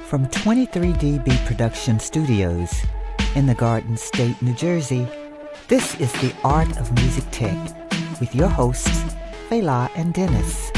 From 23dB Production Studios in the Garden State, New Jersey, this is The Art of Music Tech with your hosts, Fela and Denis.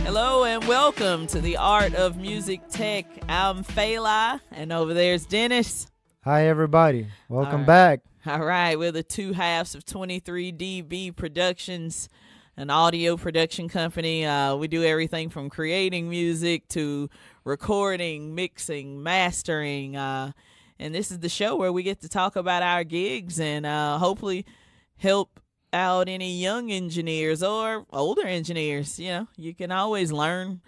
Hello and welcome to The Art of Music Tech. I'm Fela and over there's Denis. Hi everybody, welcome back. All right, we're the two halves of 23dB Productions, an audio production company. We do everything from creating music to recording, mixing, mastering, and this is the show where we get to talk about our gigs and hopefully help out any young engineers or older engineers. You know, you can always learn.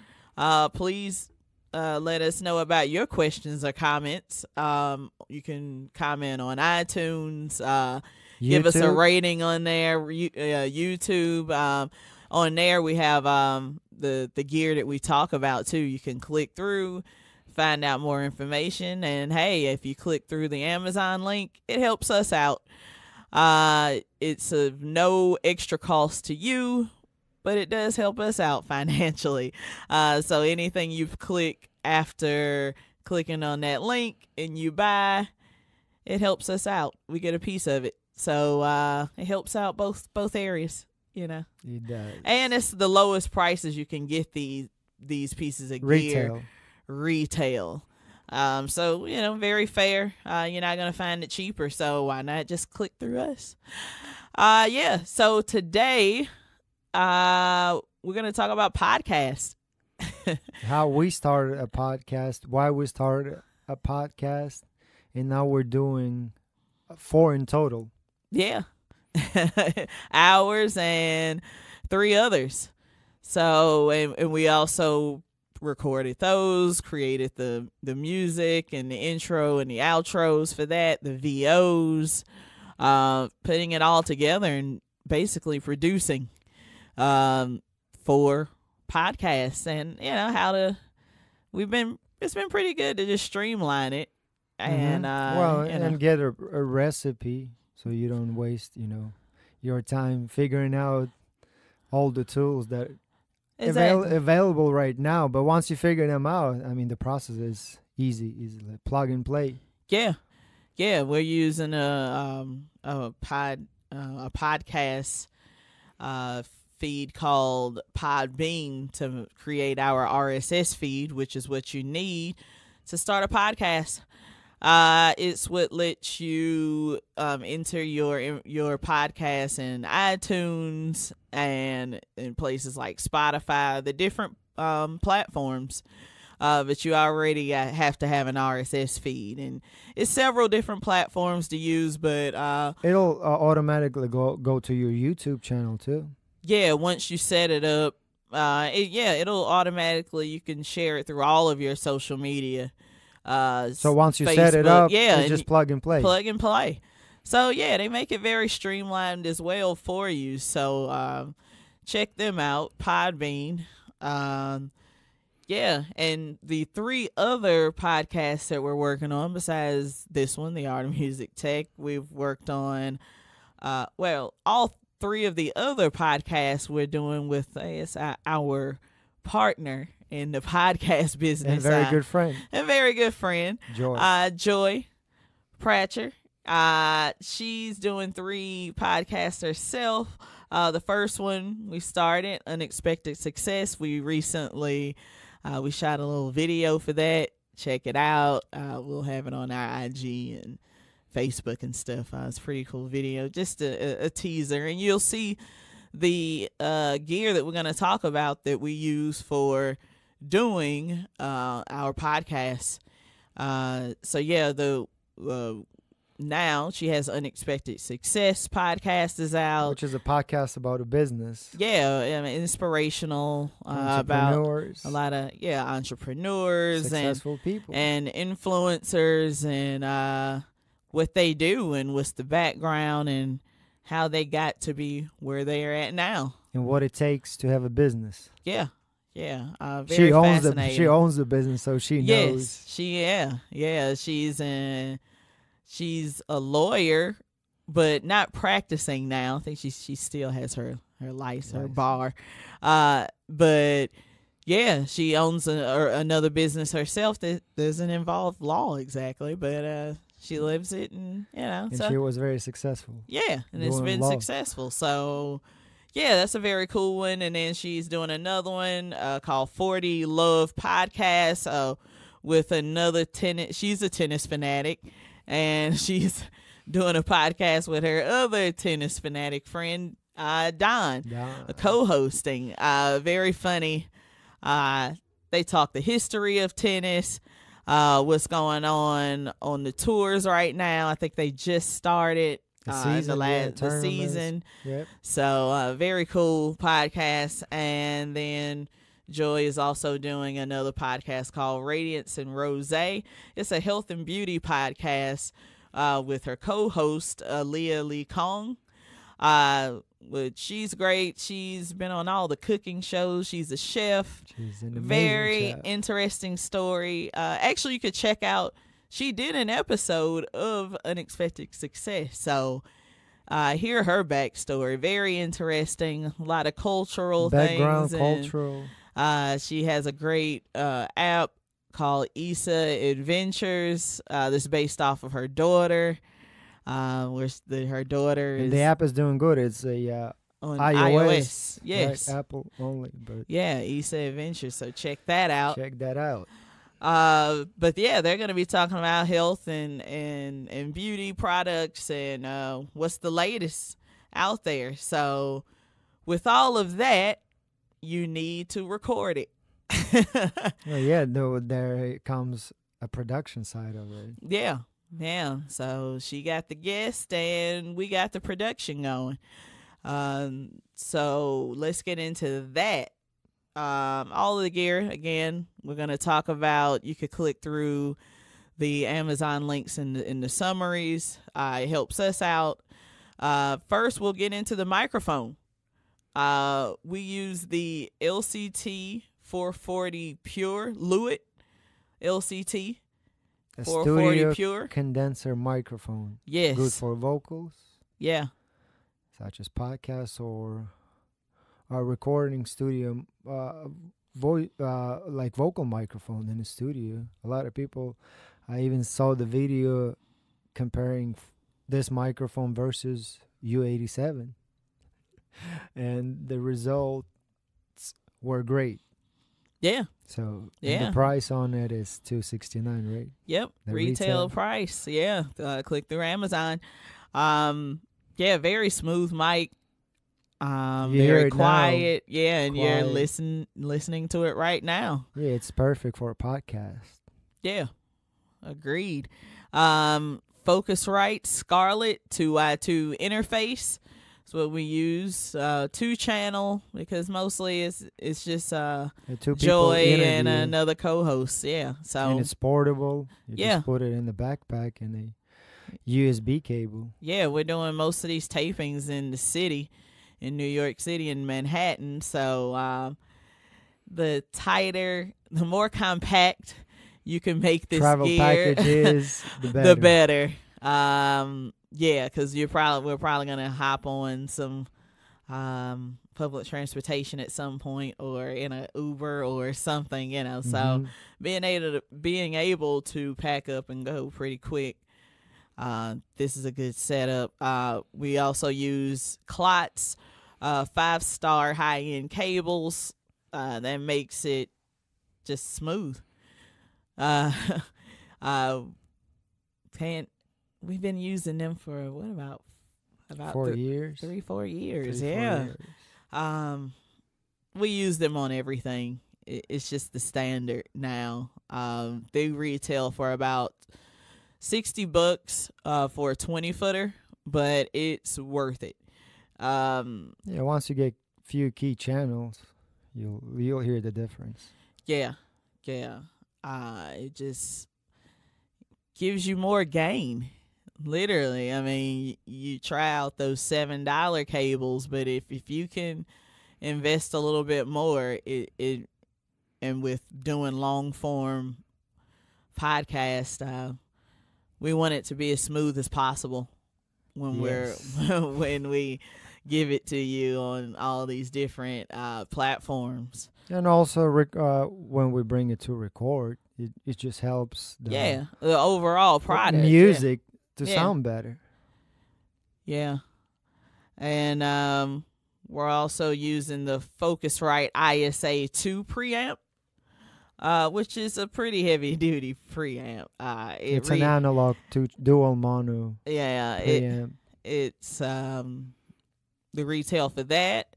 Please let us know about your questions or comments. You can comment on iTunes, give us a rating on there, YouTube. On there we have the gear that we talk about too. You can click through, find out more information, and hey, if you click through the Amazon link, it helps us out. It's of no extra cost to you, but it does help us out financially. So anything you click after clicking on that link and you buy, it helps us out. We get a piece of it. So it helps out both areas, you know. It does. And it's the lowest prices you can get these pieces of gear. Retail. So, you know, very fair. You're not going to find it cheaper, so why not just click through us? Yeah, so today we're going to talk about podcasts. How we started a podcast, why we started a podcast, and now we're doing 4 in total. Yeah. Ours and 3 others. So, and we also recorded those, created the music and the intro and the outros for that, the VOs, putting it all together and basically producing for podcasts. And you know it's been pretty good to just streamline it and and get a recipe so you don't waste your time figuring out all the tools that available right now. But once you figure them out, I mean, the process is easy like plug and play. Yeah, we're using a podcast feed called Podbean to create our RSS feed, which is what you need to start a podcast. It's what lets you enter your podcast in iTunes and in places like Spotify, the different platforms. But you already have to have an RSS feed, and it's several different platforms to use. But it'll automatically go to your YouTube channel too. Yeah, once you set it up, it'll automatically. You can share it through all of your social media. So once you Facebook, set it up, it's just plug and play. Plug and play. So yeah, they make it very streamlined as well for you. So check them out, Podbean. Yeah, and the 3 other podcasts that we're working on besides this one, The Art of Music Tech, we've worked on all 3 of the other podcasts we're doing with our partner in the podcast business. And very good friend. Joy Pratcher. She's doing 3 podcasts herself. The first one we started, Unexpected Success. We recently we shot a little video for that. Check it out. We'll have it on our IG and Facebook and stuff. It's a pretty cool video. Just a teaser. And you'll see the gear that we're going to talk about that we use for doing our podcast. So yeah, now she has Unexpected Success podcast is out, which is a podcast about a business. Yeah, inspirational about a lot of entrepreneurs, successful people, and influencers, and what they do and what's the background and how they got to be where they're at now, and what it takes to have a business. Yeah. Very fascinating. She owns the business, so she knows. She's a lawyer, but not practicing now. I think she still has her license, her bar. But Yeah, she owns another business herself that doesn't involve law exactly, but she lives it, and And so she was very successful. yeah, and it's been successful. So yeah, that's a very cool one. And then she's doing another one called 40 Love Podcast with another tennis. She's a tennis fanatic, and she's doing a podcast with her other tennis fanatic friend, Don, co-hosting. Very funny. They talk the history of tennis, what's going on the tours right now. I think they just started the season. Yep. So very cool podcast. And then Joy is also doing another podcast called Radiance and Rose. It's a health and beauty podcast with her co-host Leah Lee Kong. She's great. She's been on all the cooking shows. She's a chef. She's an amazing very chef. Interesting story. Actually, you could check out. She did an episode of Unexpected Success. So hear her backstory. Very interesting. A lot of cultural background, things. cultural. She has a great app called Issa Adventures. That's based off of her daughter. Her daughter and the app is doing good. It's a on iOS. Yes, right? Apple only, but yeah, Issa Adventures. So check that out. But yeah, they're going to be talking about health and beauty products and what's the latest out there. So with all of that, you need to record it. Well, yeah, though there comes a production side of it. Yeah. So she got the guest and we got the production going. So let's get into that. All of the gear, again, we're going to talk about. You could click through the Amazon links in the summaries. It helps us out. First, we'll get into the microphone. We use the LCT 440 Pure Lewitt LCT. A 440 studio Pure condenser microphone. Yes. Good for vocals. Yeah. Such as podcasts or a recording studio, like vocal microphone in the studio. A lot of people, I even saw the video comparing this microphone versus U87. And the results were great. Yeah. So the price on it is $269, right? Yep. Retail price. Yeah. Click through Amazon. Yeah, very smooth mic. Very quiet. Now. Yeah, and quiet. You're listening to it right now. Yeah, it's perfect for a podcast. Yeah. Agreed. Focusrite Scarlett to interface. That's what we use. 2-channel because mostly it's just Joy and another co-host. Yeah. So and it's portable. You just put it in the backpack and a USB cable. Yeah, we're doing most of these tapings in the city, in New York City and Manhattan. So the more compact you can make this travel gear, package is, the better. Yeah, because we're probably gonna hop on some public transportation at some point, or in a Uber or something, So being able to pack up and go pretty quick. This is a good setup. We also use Klotz 5-star high-end cables. That makes it just smooth. We've been using them for about 4 years? 3-4 years. 3-4 years. We use them on everything. It's just the standard now. They retail for about $60 for a 20-footer, but it's worth it. Once you get few key channels, you'll hear the difference. Yeah. It just gives you more gain. Literally, I mean, you try out those $7 cables, but if you can invest a little bit more, and with doing long form podcast, we want it to be as smooth as possible when we give it to you on all these different platforms. And also, when we bring it to record, it just helps the overall product music to sound better. Yeah. And we're also using the Focusrite ISA 2 preamp, which is a pretty heavy duty preamp. It's an analog to dual mono. Yeah, preamp. It's the retail for that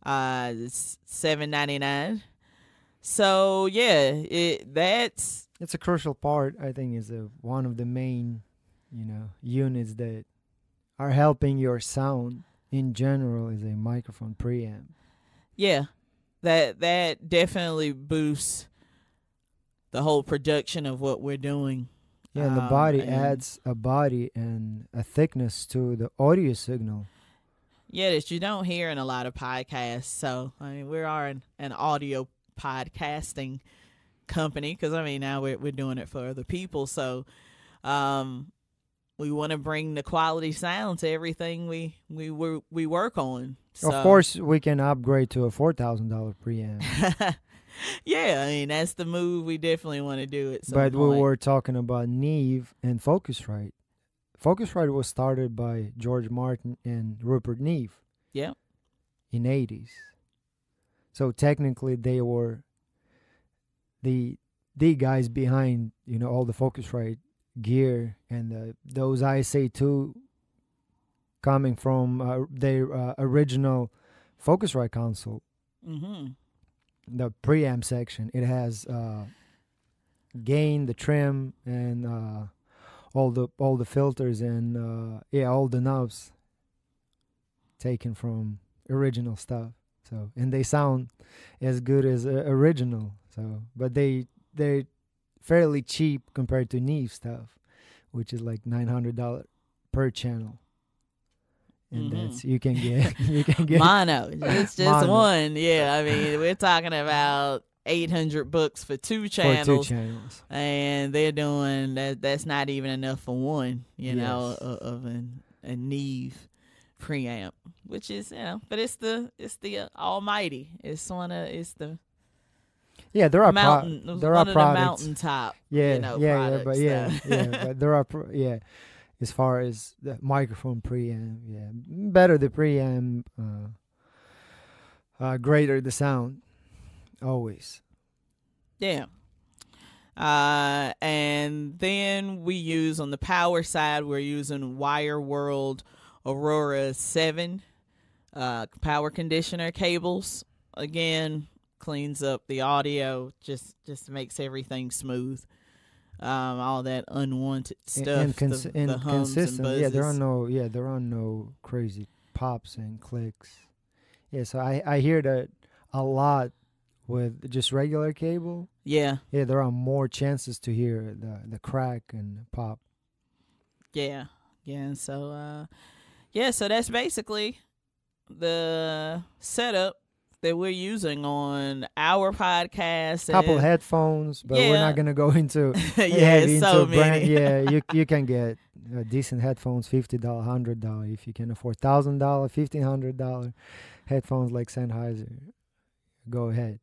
is $7.99. So yeah, it's a crucial part. I think is one of the main, units that are helping your sound in general is a microphone preamp. Yeah, that definitely boosts the whole production of what we're doing. Yeah, and the body adds a body and a thickness to the audio signal. Yeah, that you don't hear in a lot of podcasts. So, I mean, we are an audio podcasting company because, now we're doing it for other people. So, we want to bring the quality sound to everything we work on. So. Of course, we can upgrade to a $4,000 preamp. Yeah, that's the move. We definitely want to do it. But we were talking about Neve and Focusrite. Focusrite was started by George Martin and Rupert Neve. Yeah. In 80s. So technically they were the guys behind, all the Focusrite gear and those ISA2 coming from their original Focusrite console. Mm-hmm. The preamp section. It has gain, the trim, and all the filters and all the knobs taken from original stuff. So and they sound as good as original. So but they're fairly cheap compared to Neve stuff, which is like $900 per channel. And that's you can get mono. It's just mono. One. Yeah, we're talking about $800 for two channels. And they're doing that. That's not even enough for one. Of a Neve preamp, which is but it's the almighty. It's the there are mountain. There one are of products. The mountaintop. Products, but there are as far as the microphone preamp, better the preamp, greater the sound, always. Yeah. And then we use on the power side, we're using Wire World Aurora 7 power conditioner cables. Again, cleans up the audio, just makes everything smooth. All that unwanted stuff, the hums and buzzes. There are no crazy pops and clicks. Yeah, so I hear that a lot with just regular cable. Yeah, there are more chances to hear the crack and pop. Yeah. So so that's basically the setup that we're using on our podcast. Couple headphones, but we're not gonna go into it's so many. You can get decent headphones, $50, $100. If you can afford $1,000, $1,500 headphones like Sennheiser, go ahead.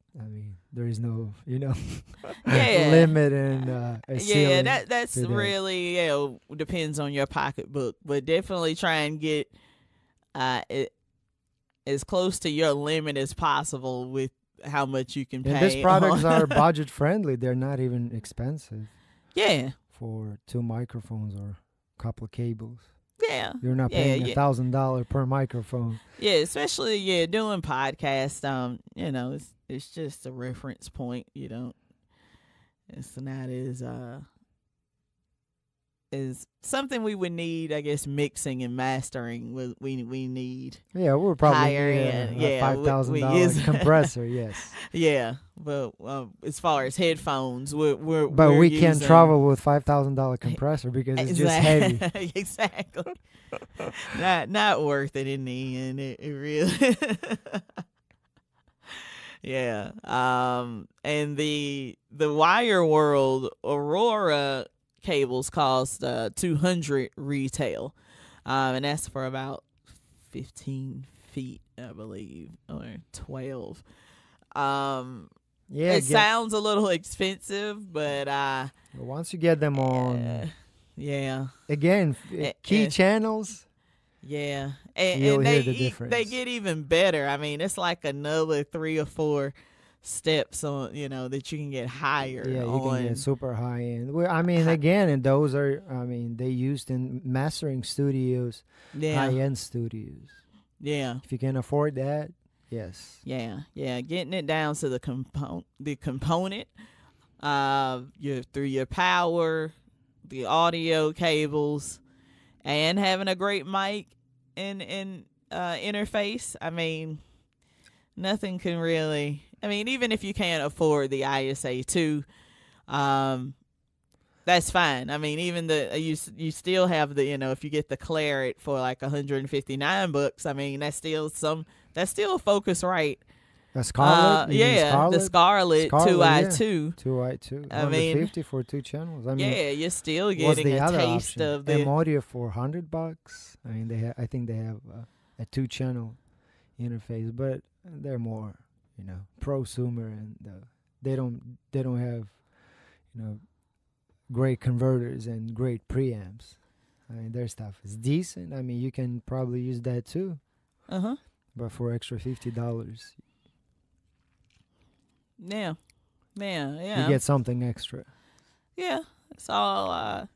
There is no limit and ceiling. That's really depends on your pocketbook, but definitely try and get it as close to your limit as possible with how much you can pay. And these products are budget friendly. They're not even expensive. Yeah. For 2 microphones or a couple of cables. Yeah. You're not paying $1,000 per microphone. Yeah, especially doing podcasts. It's just a reference point. It's not is something we would need, I guess, mixing and mastering. We need. Yeah, we're probably higher end. $5,000 compressor. Yes. Yeah, but as far as headphones, we're we can't travel with $5,000 compressor because it's just heavy. Exactly. Not worth it in the end. It really. Yeah. And the Wire World Aurora cables cost $200 retail, and that's for about 15 feet, I believe, or 12. Yeah, it sounds a little expensive, but once you get them on, yeah, again, key channels. Yeah, you'll hear the difference. They get even better. I mean, it's like another 3 or 4 steps on, that you can get higher. Yeah, you can get super high end. Well, I mean, again, and those are, they used in mastering studios, high end studios. Yeah, if you can afford that, yes. Yeah, getting it down to the component, through your power, the audio cables, and having a great mic and interface. I mean, nothing can really. I mean, even if you can't afford the ISA 2, that's fine. I mean, even you still have the, if you get the Claret for like $159, I mean, that's still Focusrite. The Scarlett? The Scarlett 2i2. 2i2. I mean, 150 for 2 channels. I mean, you're still getting a taste of the M-Audio for $100. I mean, I think they have a 2-channel interface, but they're more, prosumer, and they don't have, great converters and great preamps. I mean, their stuff is decent. I mean, you can probably use that too. But for extra $50. Yeah. You get something extra. Yeah. It's all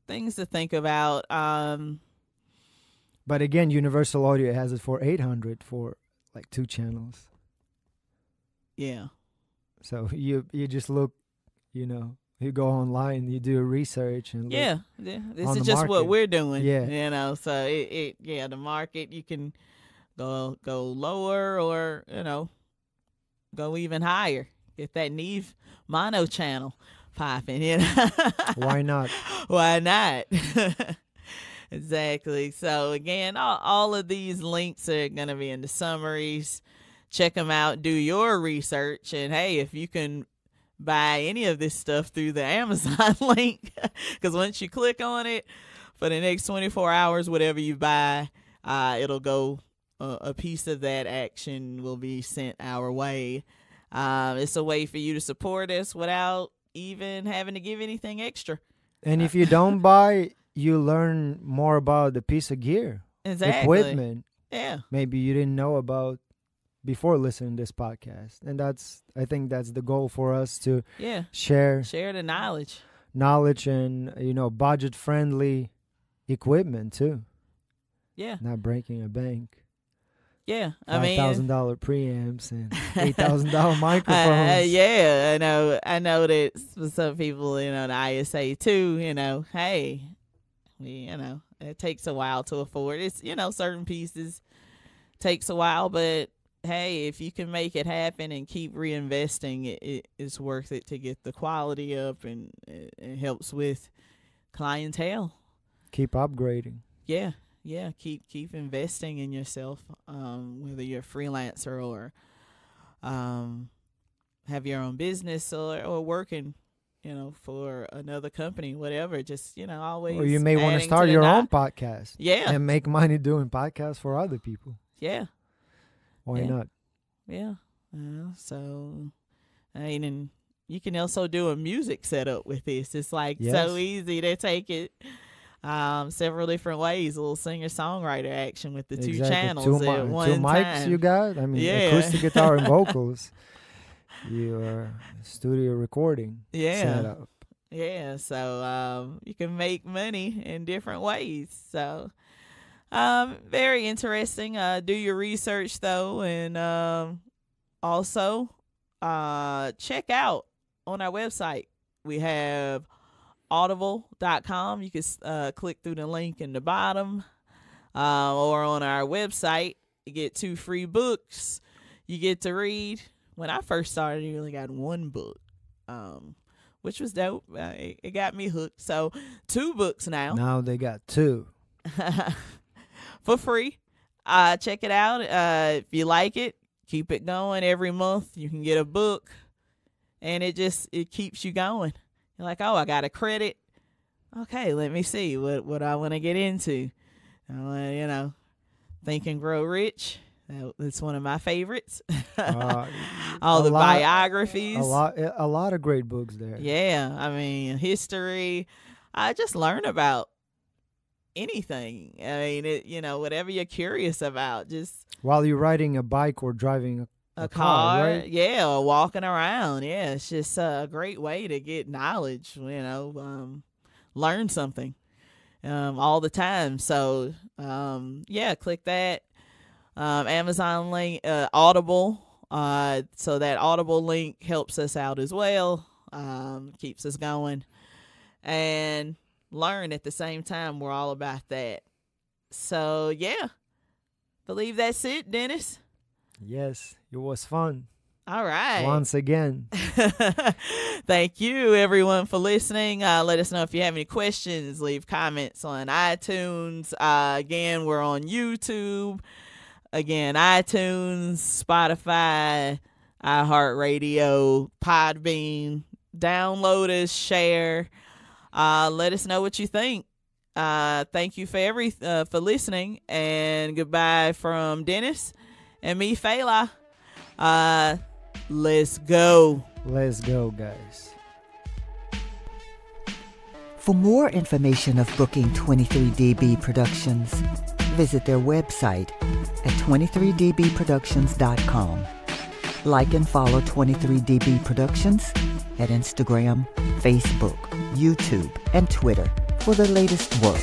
things to think about. But again, Universal Audio has it for $800 for like 2 channels. Yeah. So you just look, you go online, you do a research, and this is just what we're doing. Yeah. So the market, you can go lower or go even higher. Get that Neve mono channel popping. Why not? Why not? Exactly. So again, all of these links are going to be in the summaries. Check them out. Do your research, and hey, if you can buy any of this stuff through the Amazon link, because once you click on it, for the next 24 hours, whatever you buy, it'll go. A piece of that action will be sent our way. It's a way for you to support us without even having to give anything extra. And if you don't buy, you learn more about the piece of gear, equipment. Yeah, maybe you didn't know about before listening to this podcast, and I think that's the goal for us to share the knowledge, and budget friendly equipment too. Yeah, not breaking a bank. Yeah, I mean, $5,000 preamps and $8,000 microphones. I know that for some people, the ISA too. Hey, it takes a while to afford. It's certain pieces takes a while, but hey, if you can make it happen and keep reinvesting, it's worth it to get the quality up, and it helps with clientele. Keep upgrading. Yeah, keep investing in yourself, whether you're a freelancer or have your own business or working, for another company, whatever. Just, always. Or you may want to start your own podcast. Yeah. And make money doing podcasts for other people. Yeah. Why not? Yeah. So, I mean, and you can also do a music setup with this. It's like so easy to take it. Several different ways, a little singer-songwriter action with the 2 channels at one time. 2 mics you got? I mean, acoustic guitar and vocals. Your studio recording setup. Yeah, so you can make money in different ways. So very interesting. Do your research, though, and also check out on our website. We have audible.com. You can click through the link in the bottom, or on our website. You get 2 free books you get to read. When I first started, you only got 1 book, which was dope. It got me hooked. So 2 books now. Now they got 2 for free. Check it out. If you like it, keep it going. Every month you can get a book, and it keeps you going. You're like, oh, I got a credit. Okay, let me see what I want to get into. Think and Grow Rich. It's one of my favorites. All the biographies. A lot of great books there. Yeah, I mean, history. I just learn about anything. I mean, whatever you're curious about. Just while you're riding a bike or driving a car, right? Yeah, or walking around. Yeah, it's just a great way to get knowledge. Learn something all the time. So, click that. Amazon link, Audible. So that Audible link helps us out as well. Keeps us going and learn at the same time. We're all about that. So yeah, believe that's it, Dennis. Yes, it was fun. All right. Once again. Thank you, everyone, for listening. Let us know if you have any questions. Leave comments on iTunes. Again, we're on YouTube. Again, iTunes, Spotify, iHeartRadio, Podbean. Download us, share. Let us know what you think. Thank you for listening, and goodbye from Dennis and me, Fela. Let's go. Let's go, guys. For more information of booking 23dB Productions, visit their website at 23dbproductions.com. Like and follow 23dB Productions at Instagram, Facebook, YouTube, and Twitter for the latest work.